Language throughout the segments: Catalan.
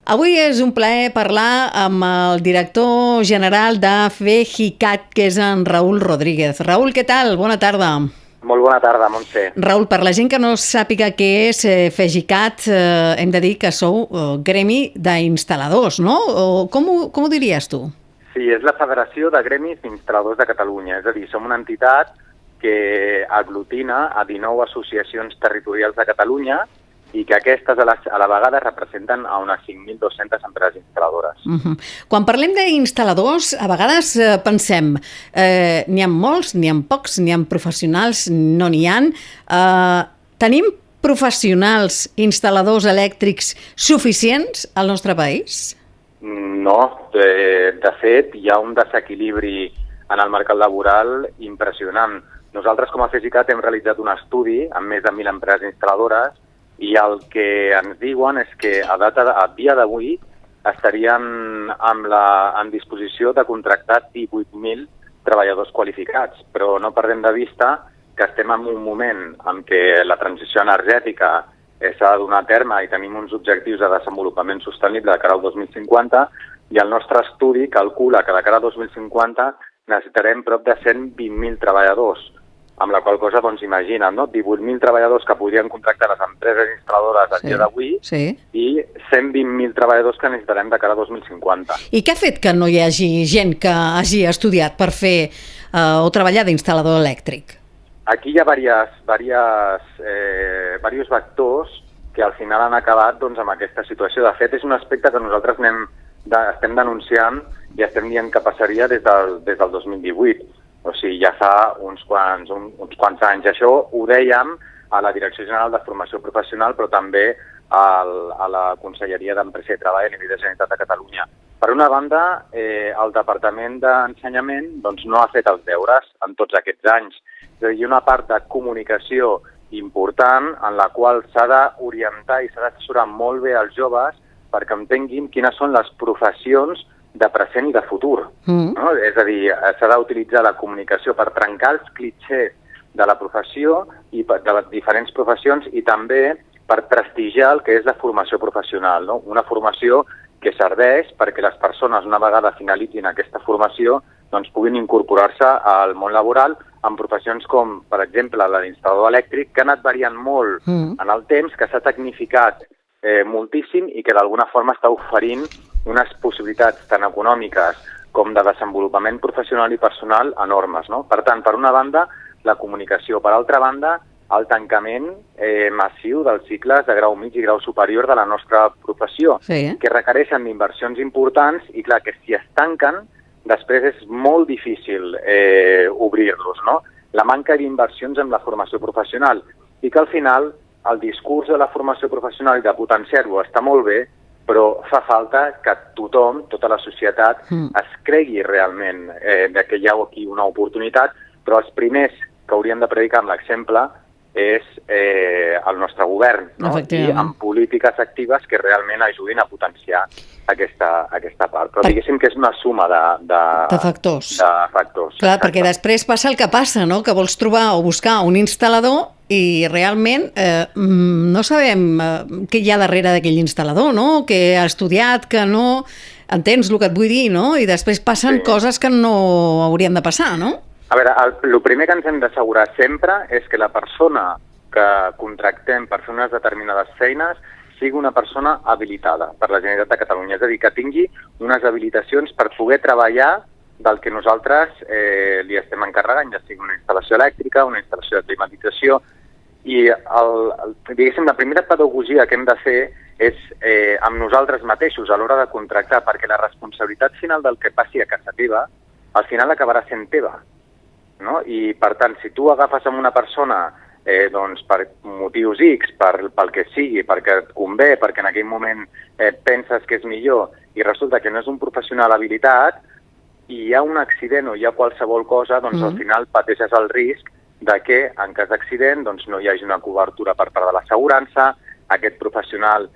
Avui és un plaer parlar amb el director general de FEGICAT, que és en Raül Rodríguez. Raül, què tal? Bona tarda. Molt bona tarda, Montse. Raül, per la gent que no sàpiga què és FEGICAT, hem de dir que sou gremi d'instal·ladors, no? Com ho diries tu? Sí, és la Federació de Gremis d'Instal·ladors de Catalunya. És a dir, som una entitat que aglutina a 19 associacions territorials de Catalunya i que aquestes a la vegada representen a unes 5.200 empreses instal·ladores. Quan parlem d'instal·ladors, a vegades pensem n'hi ha molts, n'hi ha pocs, n'hi ha professionals, no n'hi ha. Tenim professionals instal·ladors elèctrics suficients al nostre país? No, de fet hi ha un desequilibri en el mercat laboral impressionant. Nosaltres com a FEGICAT hem realitzat un estudi amb més de 1.000 empreses instal·ladores i el que ens diuen és que a dia d'avui estaríem en disposició de contractar 18.000 treballadors qualificats, però no perdem de vista que estem en un moment en què la transició energètica s'ha de donar a terme i tenim uns objectius de desenvolupament sostenible de cara al 2050 i el nostre estudi calcula que de cara al 2050 necessitarem prop de 120.000 treballadors, amb la qual cosa, doncs, imagina't, no? 18.000 treballadors que podrien contractar les empreses instal·ladores a dia d'avui i 120.000 treballadors que necessitarem de cara a 2050. I què ha fet que no hi hagi gent que hagi estudiat per fer o treballar d'instal·lador elèctric? Aquí hi ha diversos vectors que al final han acabat amb aquesta situació. De fet, és un aspecte que nosaltres estem denunciant i estem dient que passaria des del 2018. O sigui, ja fa uns quants anys. Això ho dèiem a la Direcció General de Formació Professional, però també a la Conselleria d'Empresa i Treball a nivell de Generalitat de Catalunya. Per una banda, el Departament d'Ensenyament no ha fet els deures en tots aquests anys. És a dir, hi ha una part de comunicació important en la qual s'ha d'orientar i s'ha d'assessorar molt bé els joves perquè entenguin quines són les professions de present i de futur. No? És a dir, s'ha d'utilitzar la comunicació per trencar els clitxers de la professió i de les diferents professions i també per prestigiar el que és la formació professional, no? Una formació que serveix perquè les persones, una vegada finalitzin aquesta formació, puguin incorporar-se al món laboral en professions com, per exemple, la d'instal·lador elèctric, que ha anat variant molt en el temps, que s'ha tecnificat moltíssim i que d'alguna forma està oferint unes possibilitats tant econòmiques com de desenvolupament professional i personal enormes, no? Per tant, per una banda, la comunicació. Per altra banda, el tancament massiu dels cicles de grau mig i grau superior de la nostra professió, que requereixen inversions importants i, clar, que si es tanquen, després és molt difícil obrir-los, no? La manca d'inversions en la formació professional i que al final el discurs de la formació professional i de potenciar-ho està molt bé, però fa falta que tothom, tota la societat, es cregui realment que hi ha aquí una oportunitat, però els primers que haurien de predicar amb l'exemple és el nostre govern, no? I amb polítiques actives que realment ajudin a potenciar aquesta part. Però diguéssim que és una suma de factors. Clar, perquè després passa el que passa, no? Que vols trobar o buscar un instal·lador i realment no sabem què hi ha darrere d'aquell instal·lador, no? Que ha estudiat, que no... Entens el que et vull dir, no? I després passen coses que no haurien de passar, no? A veure, el primer que ens hem d'assegurar sempre és que la persona que contractem per fer unes determinades feines sigui una persona habilitada per la Generalitat de Catalunya, és a dir, que tingui unes habilitacions per poder treballar del que nosaltres li estem encarregant, ja sigui una instal·lació elèctrica, una instal·lació de climatització, i diguéssim, la primera pedagogia que hem de fer és amb nosaltres mateixos a l'hora de contractar, perquè la responsabilitat final del que passi a casa teva al final acabarà sent teva. No? I, per tant, si tu agafes amb una persona per motius X, pel que sigui, perquè et convé, perquè en aquell moment penses que és millor i resulta que no és un professional habilitat i hi ha un accident o hi ha qualsevol cosa, al final pateixes el risc de que en cas d'accident no hi hagi una cobertura per part de l'assegurança, aquest professional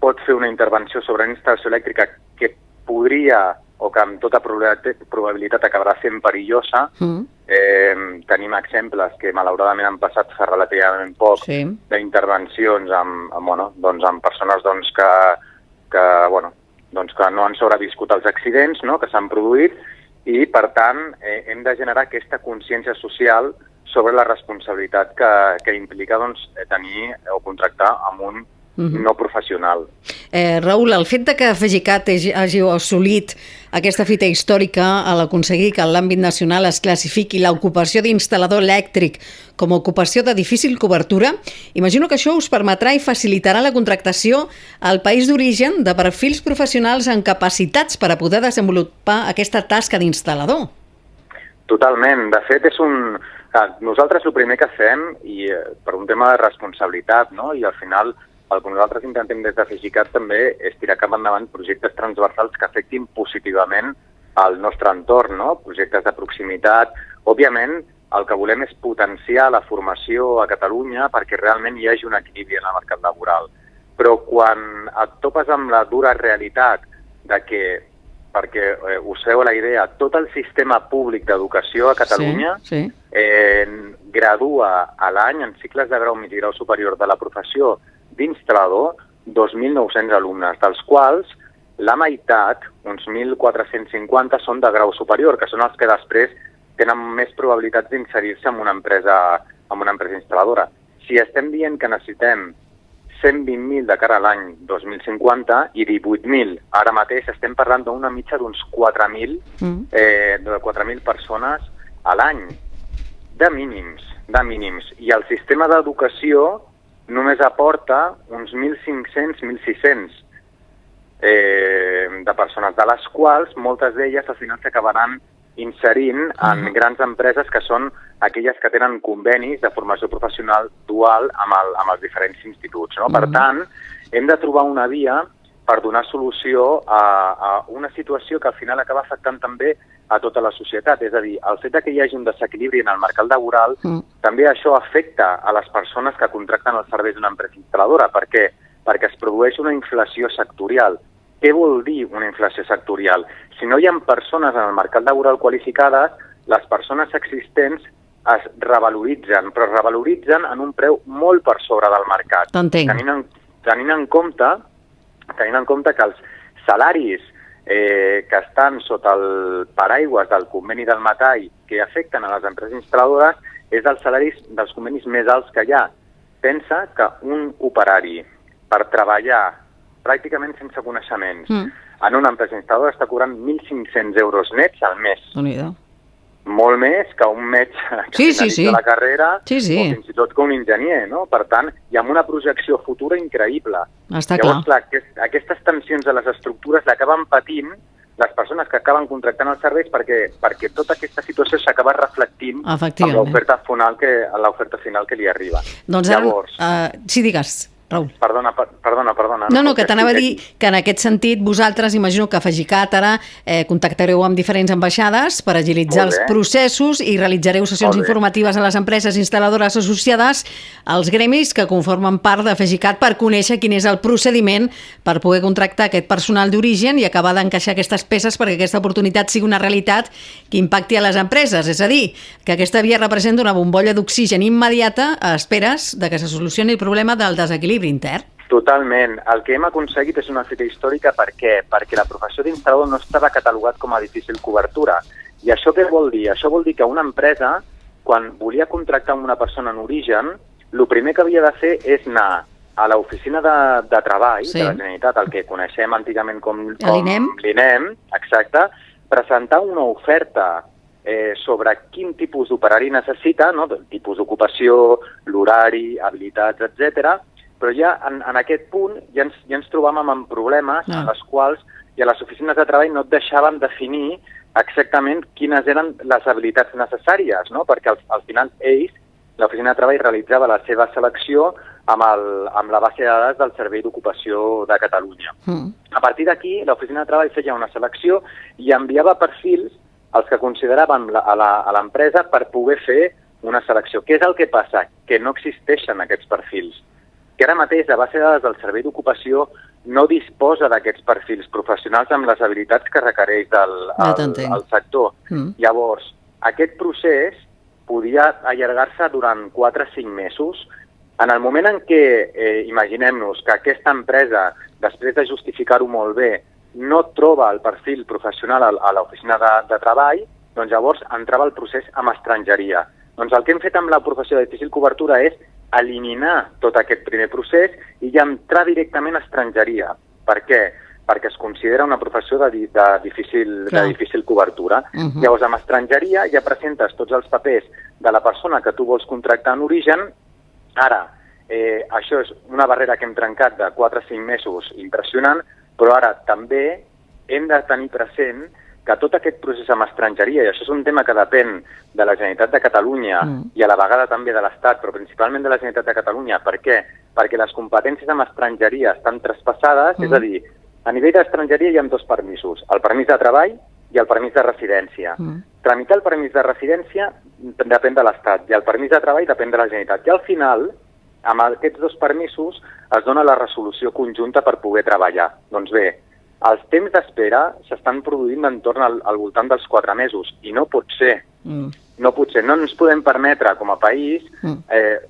pot fer una intervenció sobre una instal·lació elèctrica que podria o que amb tota probabilitat acabarà sent perillosa. Tenim exemples que malauradament han passat fa relativament poc d'intervencions amb persones que doncs, que no han sobreviscut els accidents, no?, que s'han produït, i, per tant, hem de generar aquesta consciència social sobre la responsabilitat que implica doncs, tenir o contractar amb un no professional. Raül, el fet de que FGCAT hagi assolit aquesta fita històrica a l'aconseguir que en l'àmbit nacional es classifiqui l'ocupació d'instal·lador elèctric com a ocupació de difícil cobertura, imagino que això us permetrà i facilitarà la contractació al país d'origen de perfils professionals amb capacitats per a poder desenvolupar aquesta tasca d'instal·lador. Totalment. De fet, nosaltres el primer que fem, i per un tema de responsabilitat, no?, i al final el que nosaltres intentem des de FGCAT també és tirar cap endavant projectes transversals que afectin positivament al nostre entorn, no?, projectes de proximitat. Òbviament, el que volem és potenciar la formació a Catalunya perquè realment hi hagi un equilibri en el mercat laboral. Però quan et topes amb la dura realitat de que, perquè us feu la idea, tot el sistema públic d'educació a Catalunya gradua a l'any en cicles de grau mig i grau superior de la professió d'instal·lador 2.900 alumnes, dels quals la meitat, uns 1.450, són de grau superior, que són els que després tenen més probabilitats d'inserir-se en una empresa instal·ladora. Si estem dient que necessitem 120.000 de cara a l'any 2050 i 18.000, ara mateix estem parlant d'una mitja d'uns 4.000 persones a l'any, de mínims. I el sistema d'educació només aporta uns 1.500, 1.600 de persones, de les quals moltes d'elles al final s'acabaran inserint en grans empreses que són aquelles que tenen convenis de formació professional dual amb els diferents instituts, no? Per tant, hem de trobar una via per donar solució a una situació que al final acaba afectant també a tota la societat. És a dir, el fet que hi hagi un desequilibri en el mercat laboral, també això afecta a les persones que contracten els serveis d'una empresa instal·ladora. Per què? Perquè es produeix una inflació sectorial. Què vol dir una inflació sectorial? Si no hi ha persones en el mercat laboral qualificades, les persones existents es revaloritzen, però es revaloritzen en un preu molt per sobre del mercat. Tenint en compte que els salaris que estan sota el paraigües del conveni del metall que afecten a les empreses instal·ladores és dels salaris dels convenis més alts que hi ha. Pensa que un operari per treballar pràcticament sense coneixements en una empresa instal·ladora està cobrant 1.500 euros nets al mes. Molt més que un metge que finalitza la carrera o fins i tot que un enginyer, no? Per tant, hi ha una projecció futura increïble. Llavors, clar, aquestes tensions de les estructures l'acaben patint les persones que acaben contractant els serveis perquè tota aquesta situació s'acaba reflectint amb l'oferta final que li arriba. Doncs llavors... Sí, digues, Raül. Perdona. No, que t'anava a dir que en aquest sentit vosaltres, imagino que FGCAT ara contactareu amb diferents ambaixades per agilitzar els processos i realitzareu sessions informatives a les empreses instal·ladores associades als gremis que conformen part de FGCAT per conèixer quin és el procediment per poder contractar aquest personal d'origen i acabar d'encaixar aquestes peces perquè aquesta oportunitat sigui una realitat que impacti a les empreses. És a dir, que aquesta via representa una bombolla d'oxigen immediata a esperes de que se solucioni el problema del desequilibri intern. Totalment. El que hem aconseguit és una fita històrica. Per què? Perquè la professió d'instal·lador no estava catalogat com a difícil cobertura. I això què vol dir? Això vol dir que una empresa, quan volia contractar una persona en origen, el primer que havia de fer és anar a l'oficina de treball de la Generalitat, el que coneixem antigament com l'INEM, exacte, presentar una oferta sobre quin tipus d'operari necessita, no? El tipus d'ocupació, l'horari, habilitats, etc. Però ja en aquest punt ja ens trobàvem amb problemes en les quals i a les oficines de treball no et deixaven definir exactament quines eren les habilitats necessàries, no? Perquè al final ells, l'oficina de treball, realitzava la seva selecció amb la base de dades del Servei d'Ocupació de Catalunya. A partir d'aquí, l'oficina de treball feia una selecció i enviava perfils els que consideraven a l'empresa per poder fer una selecció. Què és el que passa? Que no existeixen aquests perfils. Que ara mateix la base de dades del Servei d'Ocupació no disposa d'aquests perfils professionals amb les habilitats que requereix el sector. Llavors, aquest procés podia allargar-se durant 4 o 5 mesos. En el moment en què, imaginem-nos que aquesta empresa, després de justificar-ho molt bé, no troba el perfil professional a l'oficina de treball, doncs llavors entrava el procés amb estrangeria. Doncs el que hem fet amb la professió de difícil cobertura és eliminar tot aquest primer procés i ja entrar directament a estrangeria. Per què? Perquè es considera una professió de difícil cobertura. Llavors, amb estrangeria ja presentes tots els papers de la persona que tu vols contractar en origen. Ara, això és una barrera que hem trencat de 4 a 5 mesos impressionant, però ara també hem de tenir present que tot aquest procés amb estrangeria, i això és un tema que depèn de la Generalitat de Catalunya i a la vegada també de l'Estat, però principalment de la Generalitat de Catalunya. Per què? Perquè les competències amb estrangeria estan traspassades, és a dir, a nivell d'estrangeria hi ha 2 permisos, el permís de treball i el permís de residència. Tramitar el permís de residència depèn de l'Estat i el permís de treball depèn de la Generalitat. I al final, amb aquests 2 permisos, es dona la resolució conjunta per poder treballar. Doncs bé, els temps d'espera s'estan produint entorn al voltant dels 4 mesos i no pot ser. No pot ser. No ens podem permetre, com a país,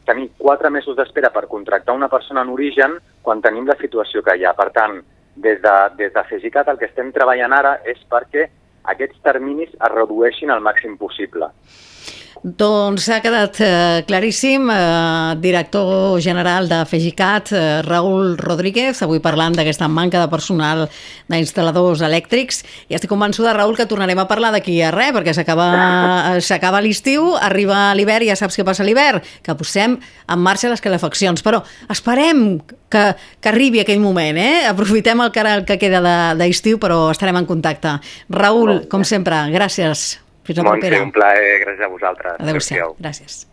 tenir 4 mesos d'espera per contractar una persona en origen quan tenim la situació que hi ha. Per tant, des de FEGICAT el que estem treballant ara és perquè aquests terminis es redueixin al màxim possible. Doncs ha quedat claríssim. Director general de FEGICAT, Raül Rodríguez, avui parlant d'aquesta manca de personal d'instal·ladors elèctrics. I estic convençuda, Raül, que tornarem a parlar d'aquí a res, perquè s'acaba l'estiu, arriba l'hivern, ja saps què passa a l'hivern, que posem en marxa les calefaccions. Però esperem que arribi aquell moment, Aprofitem el que queda d'estiu, però estarem en contacte. Raül, com sempre, gràcies. Fins la propera. Un plaer, gràcies a vosaltres. Adéu-siau. Gràcies.